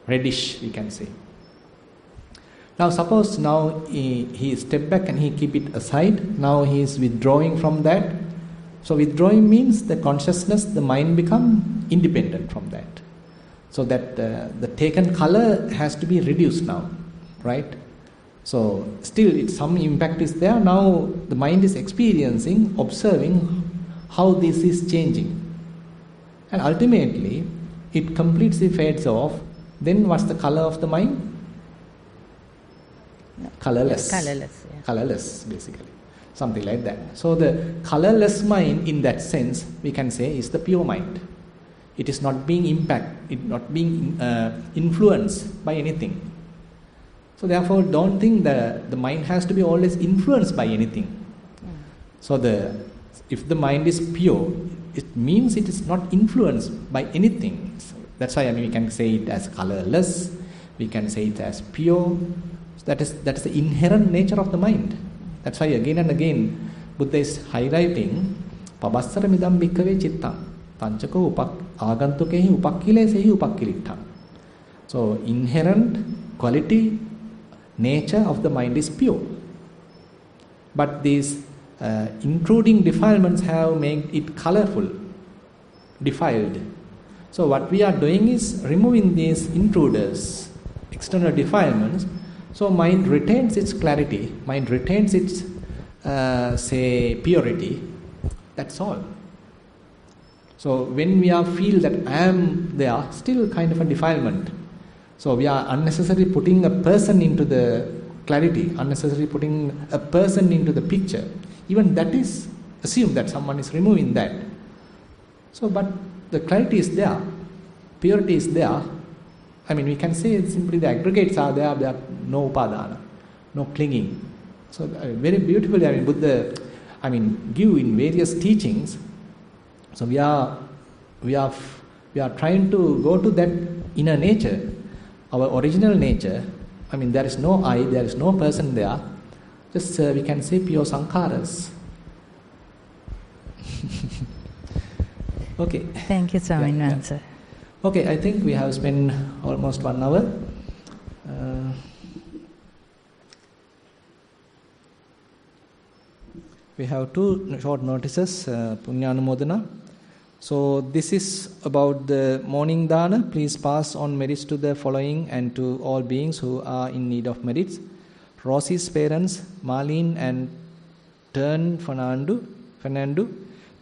reddish, we can say. Now suppose now he step back and he keep it aside. Now he is withdrawing from that. So withdrawing means the consciousness, the mind become independent from that. So that the taken color has to be reduced now, right? So still some impact is there. Now the mind is experiencing, observing how this is changing. And ultimately it completely fades off. Then what's the color of the mind? Colorless. Colorless, basically. Something like that. So the colorless mind, in that sense, we can say is the pure mind. It is not being influenced by anything. So therefore, don't think that the mind has to be always influenced by anything. So if the mind is pure, it means it is not influenced by anything. So that's why we can say it as colorless. We can say it as pure. That is the inherent nature of the mind. That's why again and again Buddha is highlighting pabassara midam bhikkhave chittam tanchako agantukehi upakkilesehi upakkilittam. So inherent quality, nature of the mind is pure. But these intruding defilements have made it colorful, defiled. So what we are doing is removing these intruders, external defilements. So mind retains its clarity, mind retains its, purity. That's all. So when we feel that I am there, still kind of a defilement. So we are unnecessarily putting a person into the clarity, unnecessarily putting a person into the picture. Even that is, assume that someone is removing that. So but the clarity is there, purity is there. We can say simply the aggregates are there are no upadana, no clinging. So very beautifully, Buddha, give in various teachings. So we are trying to go to that inner nature, our original nature. There is no I, there is no person there. Just we can say pure sankharas. Okay. Thank you, Swami. Sir. Okay, I think we have spent almost 1 hour. We have 2 short notices, Punyanumodana. So this is about the morning dana. Please pass on merits to the following and to all beings who are in need of merits. Rosie's parents, Marlene and Tern Fernando,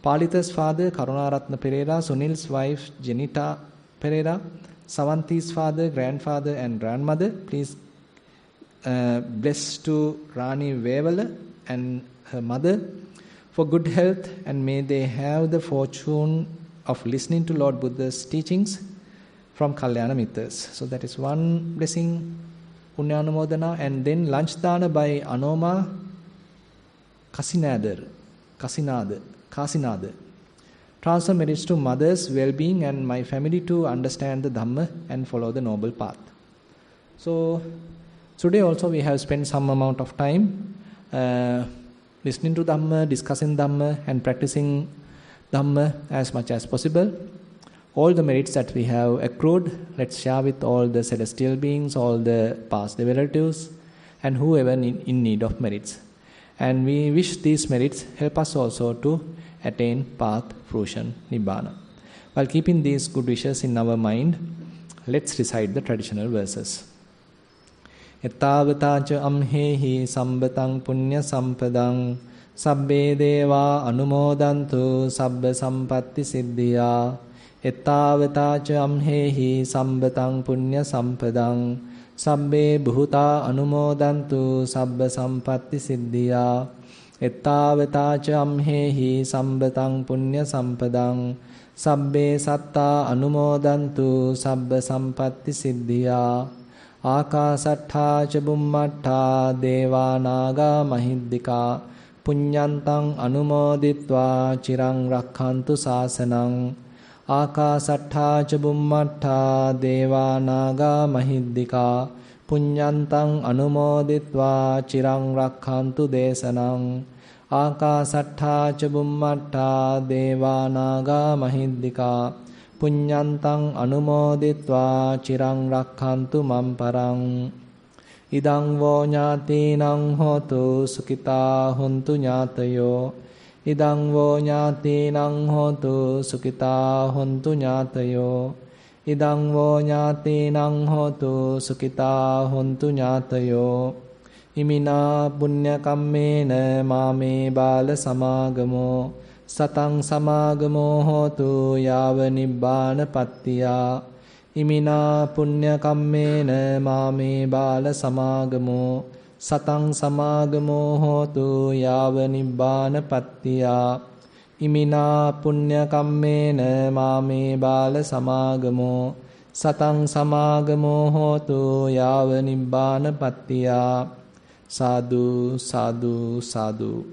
Palita's father, Karunaratna Pereira, Sunil's wife, Jenita Pereira, Savanti's father, grandfather and grandmother. Please bless to Rani Vevala and her mother for good health, and may they have the fortune of listening to Lord Buddha's teachings from Kalyana Mittas. So that is one blessing, Punyanumodana. And then lunch dana by Anoma Kasinadar. Kasinada. Transfer merits to mother's well-being and my family to understand the Dhamma and follow the noble path. So today also we have spent some amount of time listening to Dhamma, discussing Dhamma and practicing Dhamma as much as possible. All the merits that we have accrued, let's share with all the celestial beings, all the past relatives and whoever in need of merits. And we wish these merits help us also to attain path, fruition, Nibbana. While keeping these good wishes in our mind, let's recite the traditional verses. Ettavataca amhehi sambatang punya sampadang sabbe deva anumodantu sabba sampatti siddhiya. Ettavataca amhehi sambatang punya sampadang sabbe bhuta anumodantu sabba sampatti siddhiya. Ettavataca amhehi sambatang punya sampadang sabbe satta anumodantu sabba sampatti siddhiya. Akasattha ca bummattha deva naga mahiddika punyantang anumoditva chirang rakkhantu sasanang. Akasattha ca bummattha deva naga mahiddika punyantang anumoditva chirang rakkhantu desanang. Akasattha ca bummattha deva naga mahiddika punyantang anumoditva chirang rakkhantu mamparang. Idang vo ñātīnaṁ hotu sukita huntu ñātayo. Idang vo ñātīnaṁ hotu sukita huntu ñātayo. Idang vo ñātīnaṁ hotu sukita huntu ñātayo. Imina punya kammena māme bāla samāgamo satang samāgamo hotu yāva nibbāna pattiya. Imina punya kammena māme bāla samāgamo satang samāgamo hotu yāva nibbāna pattiya. Imina punya kammena māme bāla samāgamo satang samāgamo hotu yāva nibbāna pattiya. Sadhu, sadhu, sadhu.